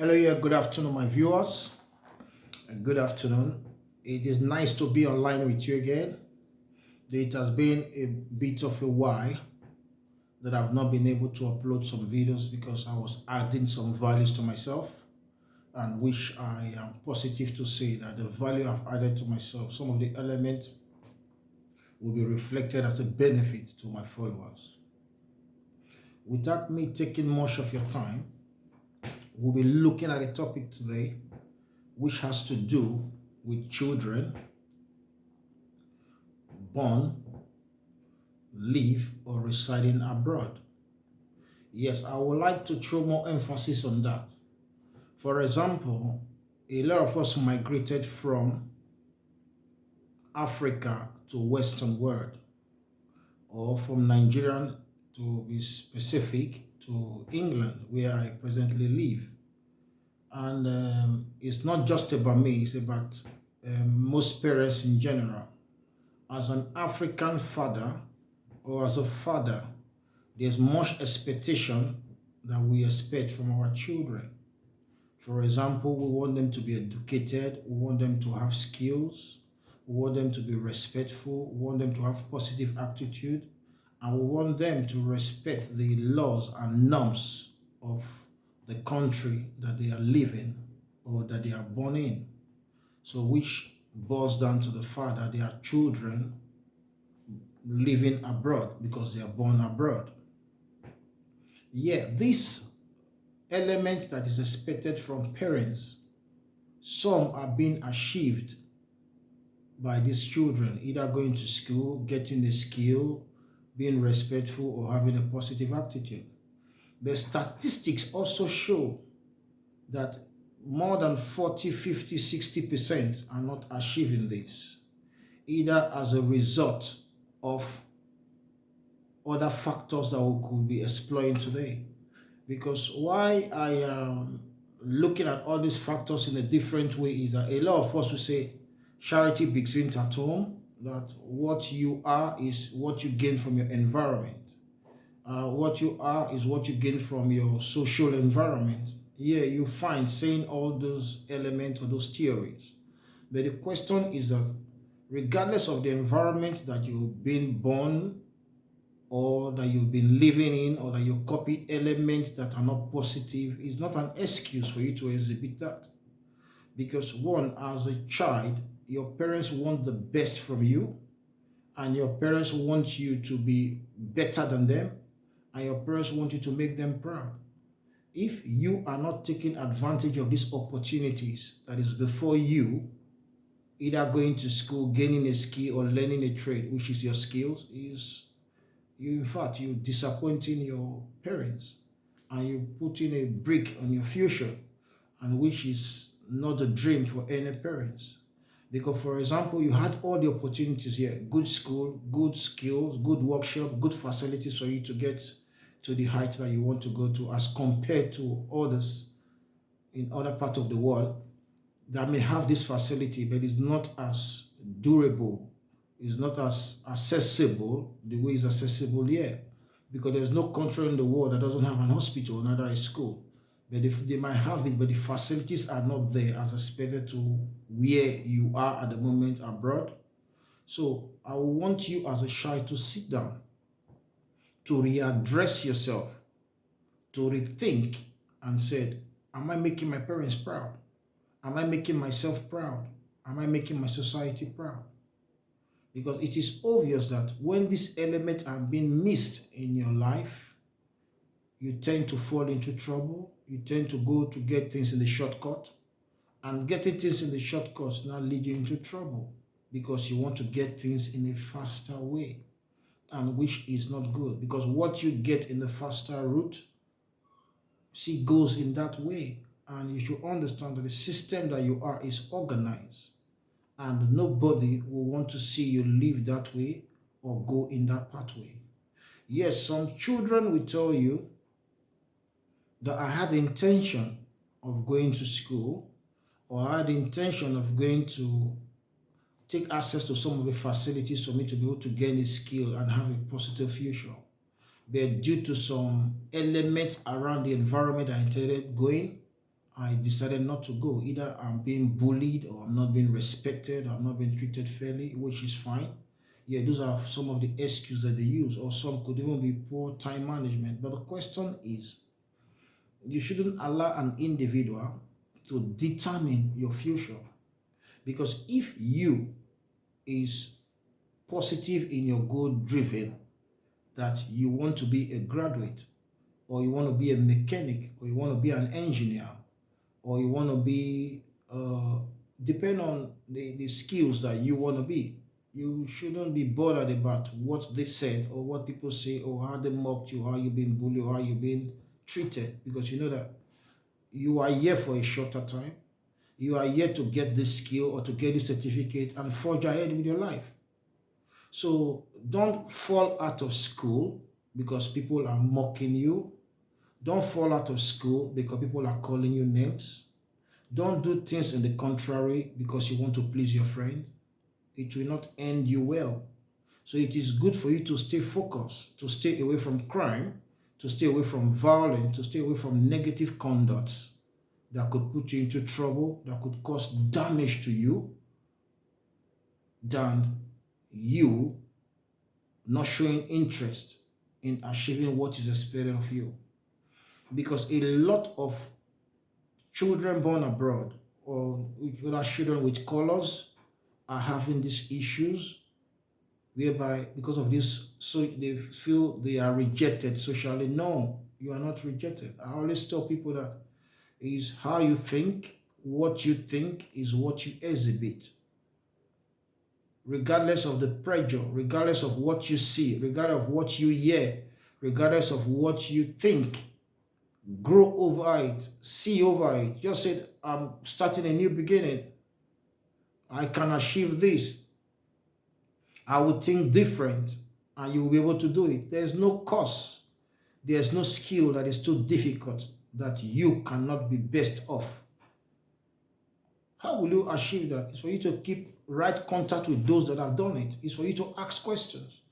Hello, yeah, good afternoon, my viewers. Good afternoon. It is nice to be online with you again. It has been a bit of a while that I've not been able to upload some videos because I was adding some values to myself, and which I am positive to say that the value I've added to myself, some of the elements will be reflected as a benefit to my followers. Without me taking much of your time, we'll be looking at a topic today which has to do with children born, live, or residing abroad. Yes, I would like to throw more emphasis on that. For example, a lot of us migrated from Africa to Western world, or from Nigeria, to be specific, to England, where I presently live. And it's not just about me, it's about most parents in general. As an African father or as a father, there's much expectation that we expect from our children. For example, we want them to be educated, we want them to have skills, we want them to be respectful, we want them to have positive attitude, and we want them to respect the laws and norms of the country that they are living or that they are born in. So which boils down to the fact that they are children living abroad because they are born abroad. Yeah, this element that is expected from parents, some are being achieved by these children, either going to school, getting the skill, being respectful, or having a positive attitude. The statistics also show that more than 40, 50, 60% are not achieving this, either as a result of other factors that we could be exploring today. Because why I am looking at all these factors in a different way is that a lot of us will say charity begins at home, that what you are is what you gain from your environment. What you are is what you gain from your social environment. Yeah, you find saying all those elements or those theories. But the question is that regardless of the environment that you've been born or that you've been living in, or that you copy elements that are not positive, is not an excuse for you to exhibit that. Because one, as a child, your parents want the best from you, and your parents want you to be better than them, and your parents want you to make them proud. If you are not taking advantage of these opportunities that is before you, either going to school, gaining a skill, or learning a trade, which is your skills, you're disappointing your parents, and you putting a brick on your future, and which is not a dream for any parents. Because, for example, you had all the opportunities here: good school, good skills, good workshop, good facilities for you to get to the heights that you want to go to, as compared to others in other parts of the world that may have this facility but is not as durable, is not as accessible the way it's accessible here. Because there's no country in the world that doesn't have an hospital, neither a school. But if they might have it, but the facilities are not there as expected to where you are at the moment abroad. So I want you as a child to sit down, to readdress yourself, to rethink and said, am I making my parents proud? Am I making myself proud? Am I making my society proud? Because it is obvious that when these elements are being missed in your life, you tend to fall into trouble. You tend to go to get things in the shortcut. And getting things in the shortcuts now lead you into trouble because you want to get things in a faster way, and which is not good, because what you get in the faster route, see, goes in that way. And you should understand that the system that you are is organized, and nobody will want to see you live that way or go in that pathway. Yes, some children will tell you that I had the intention of going to school, or I had the intention of going to take access to some of the facilities for me to be able to gain a skill and have a positive future. But due to some elements around the environment I intended going, I decided not to go. Either I'm being bullied or I'm not being respected or I'm not being treated fairly, which is fine. Yeah, those are some of the excuses that they use, or some could even be poor time management. But the question is, you shouldn't allow an individual to determine your future. Because if you is positive in your goal driven, that you want to be a graduate, or you want to be a mechanic, or you want to be an engineer, or you want to be, depend on the skills that you want to be. You shouldn't be bothered about what they said or what people say or how they mocked you, how you've been bullied, or how you've been treated, because you know that you are here for a shorter time. You are here to get this skill or to get this certificate and forge ahead with your life. So don't fall out of school because people are mocking you. Don't fall out of school because people are calling you names. Don't do things in the contrary because you want to please your friend. It will not end you well. So it is good for you to stay focused, to stay away from crime, to stay away from violence, to stay away from negative conducts that could put you into trouble, that could cause damage to you, than you not showing interest in achieving what is expected of you. Because a lot of children born abroad or other children with colors are having these issues, whereby because of this, so they feel they are rejected socially. No, you are not rejected. I always tell people that is how you think. What you think is what you exhibit. Regardless of the pressure, regardless of what you see, regardless of what you hear, regardless of what you think, grow over it, see over it. Just say, I'm starting a new beginning. I can achieve this. I will think different, and you will be able to do it. There's no course, there's no skill that is too difficult that you cannot be best of. How will you achieve that? It's for you to keep right contact with those that have done it. It's for you to ask questions.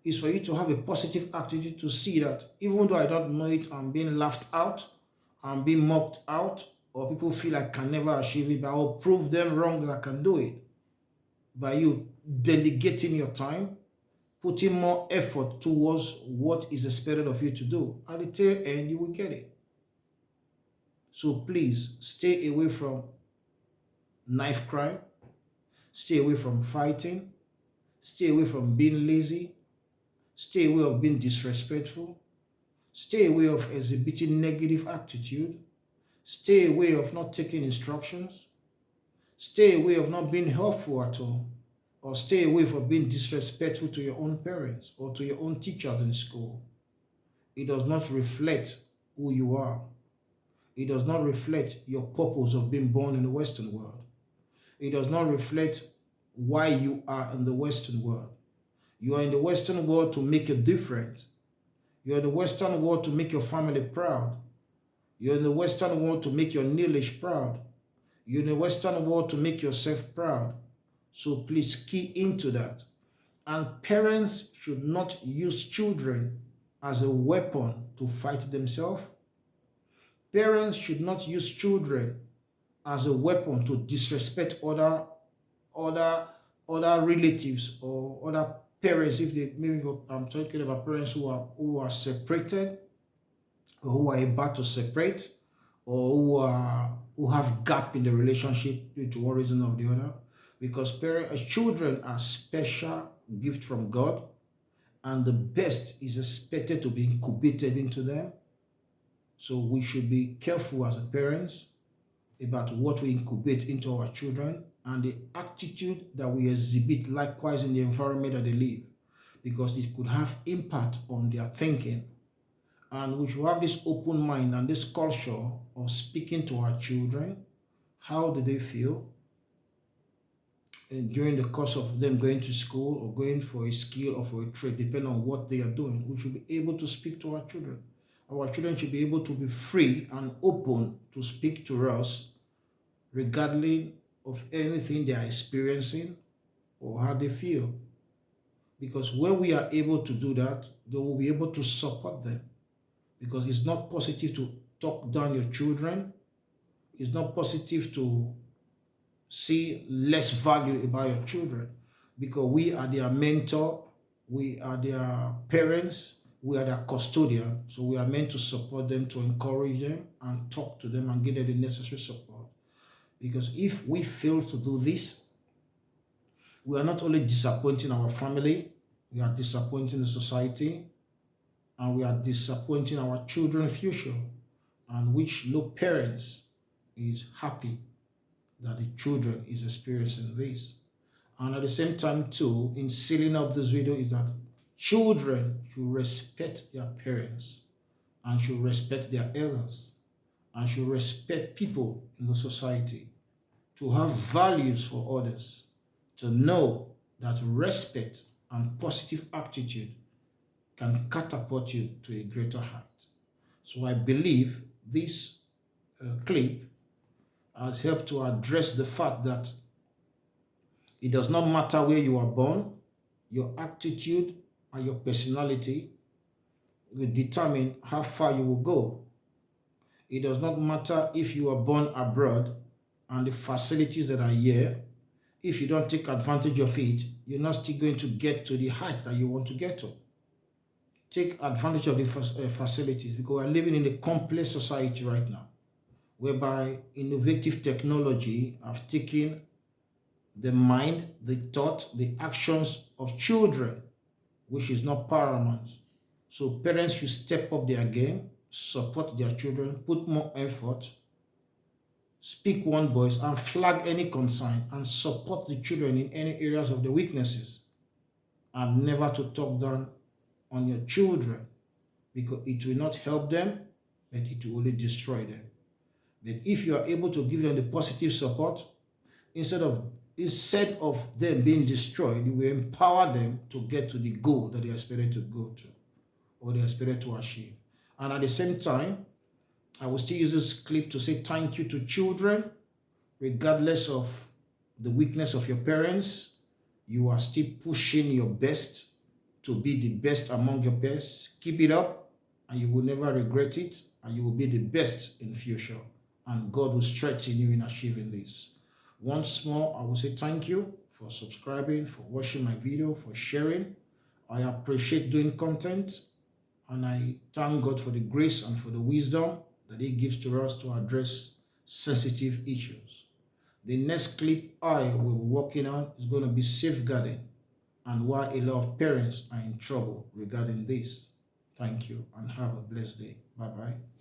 It's for you to have a positive attitude to see that even though I don't know it, I'm being laughed out, I'm being mocked out, or people feel I can never achieve it, but I'll prove them wrong that I can do it. By you delegating your time, putting more effort towards what is expected of you to do. At the tail end, you will get it. So please stay away from knife crime, stay away from fighting, stay away from being lazy, stay away of being disrespectful, stay away of exhibiting negative attitude, stay away of not taking instructions, stay away of not being helpful at all, or stay away from being disrespectful to your own parents or to your own teachers in school. It does not reflect who you are. It does not reflect your purpose of being born in the Western world. It does not reflect why you are in the Western world. You are in the Western world to make a difference. You are in the Western world to make your family proud. You're in the Western world to make your lineage proud. You're in the Western world to make yourself proud. So please key into that. And parents should not use children as a weapon to fight themselves. Parents should not use children as a weapon to disrespect other relatives or other parents. If they, maybe I'm talking about parents who are separated, or who are about to separate, or who have gap in the relationship due to one reason or the other. Because children are special gift from God, and the best is expected to be incubated into them. So we should be careful as parents about what we incubate into our children and the attitude that we exhibit likewise in the environment that they live, because it could have impact on their thinking. And we should have this open mind and this culture of speaking to our children. How do they feel? And during the course of them going to school or going for a skill or for a trade, depending on what they are doing, we should be able to speak to our children. Our children should be able to be free and open to speak to us regardless of anything they are experiencing or how they feel. Because when we are able to do that, they will be able to support them. Because it's not positive to talk down your children It's not positive to see less value about your children, because we are their mentor, we are their parents, we are their custodian. So we are meant to support them, to encourage them, and talk to them and give them the necessary support. Because if we fail to do this, we are not only disappointing our family, we are disappointing the society, and we are disappointing our children's future, and which no parents is happy that the children is experiencing this. And at the same time too, in sealing up this video, is that children should respect their parents and should respect their elders and should respect people in the society, to have values for others, to know that respect and positive attitude can catapult you to a greater height. So I believe this clip has helped to address the fact that it does not matter where you are born, your attitude and your personality will determine how far you will go. It does not matter if you are born abroad and the facilities that are here, if you don't take advantage of it, you're not still going to get to the height that you want to get to. Take advantage of the facilities, because we're living in a complex society right now, whereby innovative technology have taken the mind, the thought, the actions of children, which is not paramount. So parents should step up their game, support their children, put more effort, speak one voice, and flag any concern, and support the children in any areas of the weaknesses, and never to talk down on your children, because it will not help them, but it will only destroy them. But if you are able to give them the positive support, instead of them being destroyed, you will empower them to get to the goal that they are expected to go to, or they are expected to achieve. And at the same time, I will still use this clip to say thank you to children. Regardless of the weakness of your parents, you are still pushing your best to be the best among your best. Keep it up, and you will never regret it, and you will be the best in future, and God will strengthen you in achieving this. Once more, I will say thank you for subscribing, for watching my video, for sharing. I appreciate doing content, and I thank God for the grace and for the wisdom that He gives to us to address sensitive issues. The next clip I will be working on is going to be safeguarding, and why a lot of parents are in trouble regarding this. Thank you, and have a blessed day. Bye-bye.